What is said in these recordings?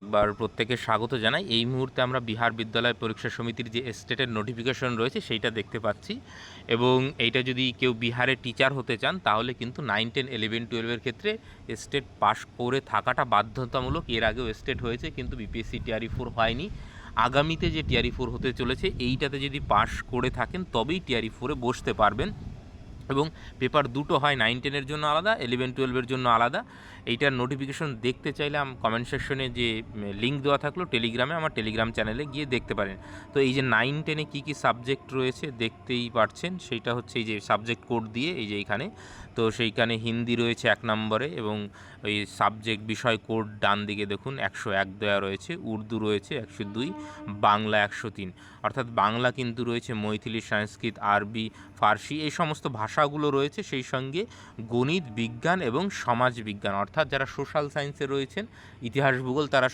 একবার প্রত্যেকে স্বাগত জানাই। এই মুহূর্তে আমরা বিহার বিদ্যালয় পরীক্ষা সমিতির যে স্টেটের নোটিফিকেশন রয়েছে সেইটা দেখতে পাচ্ছি, এবং এইটা যদি কেউ বিহারে টিচার হতে চান তাহলে কিন্তু 9, 10, 11, 12-এর ক্ষেত্রে স্টেট পাস করে থাকাটা বাধ্যতামূলক। এর আগেও স্টেট হয়েছে কিন্তু বিপিএসসি টিআরই 4 হয়নি। আগামীতে যে টিআরই 4 হতে চলেছে এইটাতে যদি পাস করে থাকেন তবেই টিআরই 4-এ বসতে পারবেন। এবং পেপার দুটো হয়, 9, 10-এর জন্য আলাদা, 11, 12-এর জন্য আলাদা। এইটার নোটিফিকেশন দেখতে চাইলে কমেন্ট সেকশনে যে লিঙ্ক দেওয়া থাকলো টেলিগ্রামে, আমার টেলিগ্রাম চ্যানেলে গিয়ে দেখতে পারেন। তো এই যে 9, 10-এ কী কী সাবজেক্ট রয়েছে দেখতেই পাচ্ছেন, সেইটা হচ্ছে এই যে সাবজেক্ট কোড দিয়ে এই যে এইখানে। তো সেইখানে হিন্দি রয়েছে 1 নম্বরে, এবং ওই সাবজেক্ট বিষয় কোড ডান দিকে দেখুন 101 দেওয়া রয়েছে, উর্দু রয়েছে 102, বাংলা 103। অর্থাৎ বাংলা কিন্তু রয়েছে মৈথিলি, সংস্কৃত, আরবি, ফার্সি, এই সমস্ত ভাষাগুলো রয়েছে। সেই সঙ্গে গণিত, বিজ্ঞান এবং সমাজ বিজ্ঞান, অর্থাৎ যারা সোশ্যাল সায়েন্সে রয়েছেন, ইতিহাস ভূগোল, তারা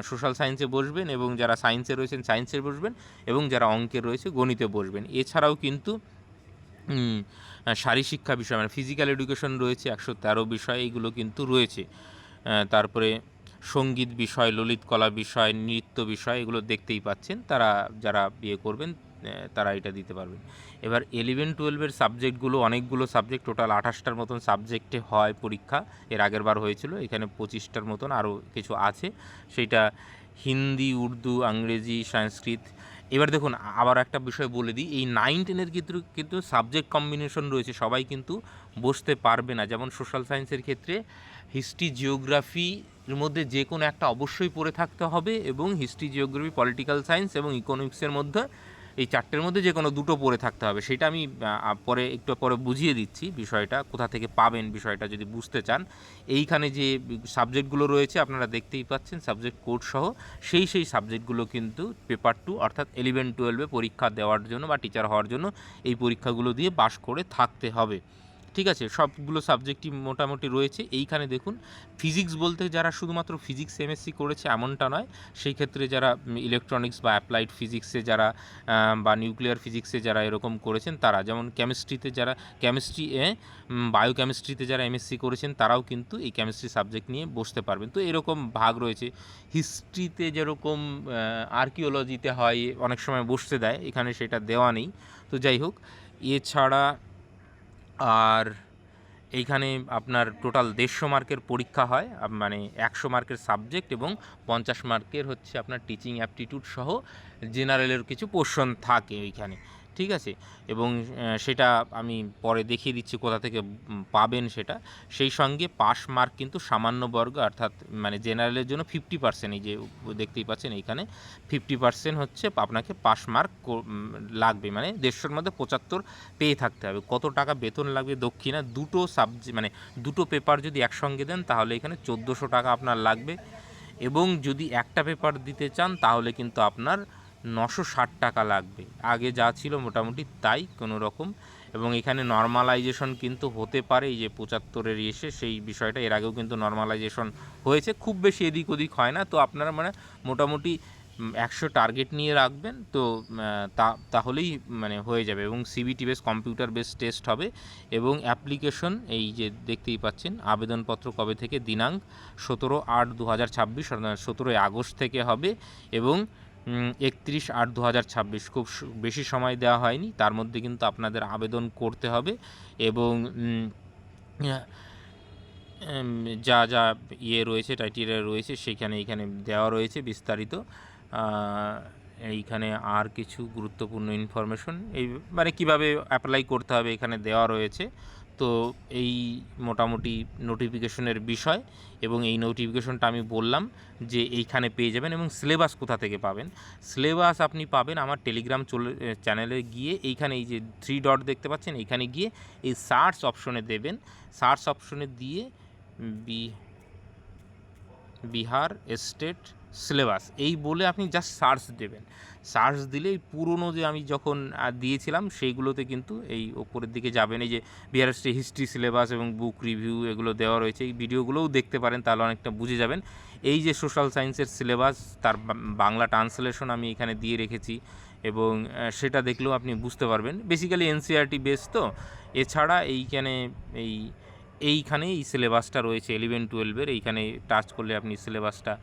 সোশ্যাল সায়েন্সে বসবেন, এবং যারা সায়েন্সে রয়েছেন সায়েন্সে বসবেন, এবং যারা অঙ্কে রয়েছে গণিতে বসবেন। এছাড়াও কিন্তু শারীরশিক্ষা বিষয় মানে ফিজিক্যাল এডুকেশন রয়েছে 113 বিষয়, এইগুলো কিন্তু রয়েছে। তারপরে সঙ্গীত বিষয়, ললিত কলা বিষয়, নৃত্য বিষয়, এগুলো দেখতেই পাচ্ছেন। তারা যারা বিয়ে করবেন তারা এটা দিতে পারবেন। এবার 11, 12-এর সাবজেক্টগুলো, অনেকগুলো সাবজেক্ট, টোটাল 28টার মতন সাবজেক্টে হয় পরীক্ষা। এর আগের বার হয়েছিল, এখানে 25টার মতন আরও কিছু আছে। সেইটা হিন্দি, উর্দু, ইংরেজি, সংস্কৃত। এবার দেখুন আবার একটা বিষয় বলে দিই, এই 9, 10-এর কিন্তু সাবজেক্ট কম্বিনেশন রয়েছে, সবাই কিন্তু বসতে পারবে না। যেমন সোশ্যাল সায়েন্সের ক্ষেত্রে হিস্ট্রি, জিওগ্রাফির মধ্যে যে কোনো একটা অবশ্যই পড়ে থাকতে হবে, এবং হিস্ট্রি, জিওগ্রাফি, পলিটিক্যাল সায়েন্স এবং ইকোনমিক্সের মধ্যে এই চারটের মধ্যে যে কোনো দুটো পড়ে থাকতে হবে। সেটা আমি পরে একটু পরে বুঝিয়ে দিচ্ছি বিষয়টা, কোথা থেকে পাবেন বিষয়টা যদি বুঝতে চান। এইখানে যে সাবজেক্টগুলো রয়েছে আপনারা দেখতেই পাচ্ছেন সাবজেক্ট কোড সহ, সেই সাবজেক্টগুলো কিন্তু পেপার 2 অর্থাৎ 11, 12-এ পরীক্ষা দেওয়ার জন্য বা টিচার হওয়ার জন্য এই পরীক্ষাগুলো দিয়ে পাশ করে থাকতে হবে। ঠিক আছে, সবগুলো সাবজেক্টই মোটামুটি রয়েছে। এইখানে দেখুন ফিজিক্স বলতে যারা শুধুমাত্র ফিজিক্স এমএসসি করেছে এমনটা নয়, সেই ক্ষেত্রে যারা ইলেকট্রনিক্স বা অ্যাপ্লাইড ফিজিক্সে যারা বা নিউক্লিয়ার ফিজিক্সে যারা এরকম করেছেন তারা, যেমন কেমিস্ট্রিতে যারা বায়োকেমিস্ট্রিতে যারা এমএসসি করেছেন তারাও কিন্তু এই কেমিস্ট্রি সাবজেক্ট নিয়ে বসতে পারবেন। তো এরকম ভাগ রয়েছে। হিস্ট্রিতে যেরকম আর্কিওলজিতে হয় অনেক সময় বসতে দেয়, এখানে সেটা দেওয়া নেই। তো যাই হোক, এছাড়া আর এইখানে আপনার টোটাল 150 মার্কের পরীক্ষা হয়, মানে 100 মার্কের সাবজেক্ট এবং 50 মার্কের হচ্ছে আপনার টিচিং অ্যাপটিটিউড সহ জেনারেলের কিছু পোর্শন থাকে ওইখানে। ঠিক আছে, এবং সেটা আমি পরে দেখিয়ে দিচ্ছি কোথা থেকে পাবেন সেটা। সেই সঙ্গে পাস মার্ক কিন্তু সামান্য বর্গ, অর্থাৎ মানে জেনারেলের জন্য 50%, এই যে দেখতেই পাচ্ছেন এইখানে 50% হচ্ছে আপনাকে পাস মার্ক লাগবে, মানে 150-এর মধ্যে 75 পেয়ে থাকতে হবে। কত টাকা বেতন লাগবে দক্ষিণা, দুটো সাবজেক্ট মানে দুটো পেপার যদি একসঙ্গে দেন তাহলে এখানে 1400 টাকা আপনার লাগবে, এবং যদি একটা পেপার দিতে চান তাহলে কিন্তু আপনার 960 টাকা লাগবে। আগে যা ছিল মোটামুটি তাই কোনো রকম। এবং এখানে নর্মালাইজেশন কিন্তু হতে পারে, এই যে 75-এর এসে সেই বিষয়টা এর আগেও কিন্তু নর্মালাইজেশন হয়েছে, খুব বেশি এদিক ওদিক হয় না। তো আপনারা মানে মোটামুটি 100 টার্গেট নিয়ে রাখবেন, তো তাহলেই মানে হয়ে যাবে। এবং CBT base, computer base test হবে, এবং অ্যাপ্লিকেশন এই যে দেখতেই পাচ্ছেন আবেদনপত্র কবে থেকে, দিনাঙ্ক 17/8/2026, 17ই আগস্ট থেকে হবে, এবং 31/8/2026, খুব বেশি সময় দেওয়া হয়নি, তার মধ্যে কিন্তু আপনাদের আবেদন করতে হবে। এবং যা যা রয়েছে, ক্রাইটেরিয়া রয়েছে এইখানে দেওয়া রয়েছে বিস্তারিত। এইখানে আর কিছু গুরুত্বপূর্ণ ইনফরমেশন এই মানে কীভাবে অ্যাপ্লাই করতে হবে এখানে দেওয়া রয়েছে। তো এই মোটামুটি নোটিফিকেশনের বিষয়, এবং এই নোটিফিকেশনটা আমি বললাম যে এইখানে পেয়ে যাবেন। এবং সিলেবাস কোথা থেকে পাবেন, সিলেবাস আপনি পাবেন আমার টেলিগ্রাম চ্যানেলে গিয়ে। এইখানে এই যে 3 ডট দেখতে পাচ্ছেন, এইখানে গিয়ে এই সার্চ অপশনে দেবেন, সার্চ অপশনে দিয়ে বিহার স্টেট সিলেবাস এই বলে আপনি জাস্ট সার্চ দেবেন। সার্চ দিলেই পুরনো যে আমি যখন দিয়েছিলাম সেইগুলোতে কিন্তু এই ওপরের দিকে যাবেন, এই যে বিহার স্টেট হিস্ট্রি সিলেবাস এবং বুক রিভিউ এগুলো দেওয়া রয়েছে, এই ভিডিওগুলোও দেখতে পারেন, তাহলে অনেকটা বুঝে যাবেন। এই যে সোশ্যাল সায়েন্সের সিলেবাস, তার বাংলা ট্রান্সলেশন আমি এখানে দিয়ে রেখেছি, এবং সেটা দেখলেও আপনি বুঝতে পারবেন। বেসিক্যালি এনসিইআরটি বেস তো। এছাড়া এইখানে এই সিলেবাসটা রয়েছে 11, 12-এর, এইখানে টাচ করলে আপনি সিলেবাসটা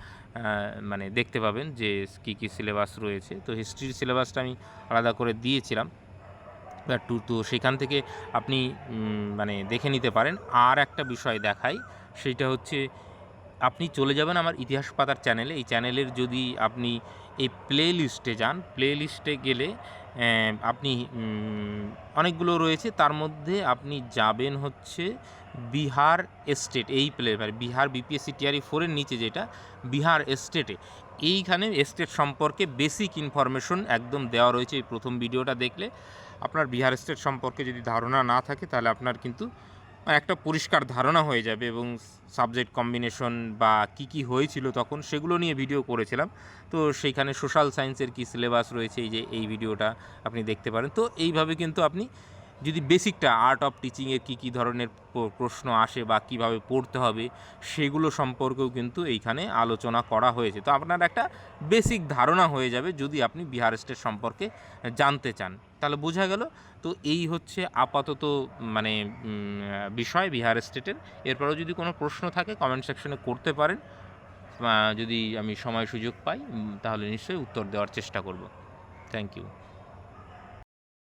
মানে দেখতে পাবেন যে কী কী সিলেবাস রয়েছে। তো হিস্ট্রির সিলেবাসটা আমি আলাদা করে দিয়েছিলাম তো সেখান থেকে আপনি মানে দেখে নিতে পারেন। আর একটা বিষয় দেখাই, সেইটা হচ্ছে আপনি চলে যাবেন আমার ইতিহাস পাতার চ্যানেলে। এই চ্যানেলের যদি আপনি এই প্লে লিস্টে যান, প্লে লিস্টে গেলে আপনি অনেকগুলো রয়েছে, তার মধ্যে আপনি যাবেন হচ্ছে বিহার এস্টেট, এই মানে বিহার বিপিএসসি টিআরই 4 এর নিচে যেটা বিহার এস্টেটে, এইখানে এস্টেট সম্পর্কে বেসিক ইনফরমেশন একদম দেওয়া রয়েছে। এই প্রথম ভিডিওটা দেখলে আপনার বিহার এস্টেট সম্পর্কে যদি ধারণা না থাকে, তাহলে আপনার কিন্তু একটা পরিষ্কার ধারণা হয়ে যাবে, এবং সাবজেক্ট কম্বিনেশন বা কি হয়েছিল তখন সেগুলো নিয়ে ভিডিও করেছিলাম। তো সেইখানে সোশ্যাল সায়েন্সের কী সিলেবাস রয়েছে, এই যে এই ভিডিওটা আপনি দেখতে পারেন। তো এইভাবে কিন্তু আপনি যদি বেসিকটা আর্ট অফ টিচিংয়ের কী ধরনের প্রশ্ন আসে বা কীভাবে পড়তে হবে সেগুলো সম্পর্কেও কিন্তু এইখানে আলোচনা করা হয়েছে। তো আপনার একটা বেসিক ধারণা হয়ে যাবে যদি আপনি বিহার স্টেট সম্পর্কে জানতে চান। তাহলে বোঝা গেল। তো এই হচ্ছে আপাতত মানে বিষয় বিহার স্টেটের। এরপরেও যদি কোনো প্রশ্ন থাকে কমেন্ট সেকশনে করতে পারেন, যদি আমি সময় সুযোগ পাই তাহলে নিশ্চয়ই উত্তর দেওয়ার চেষ্টা করব। Thank you.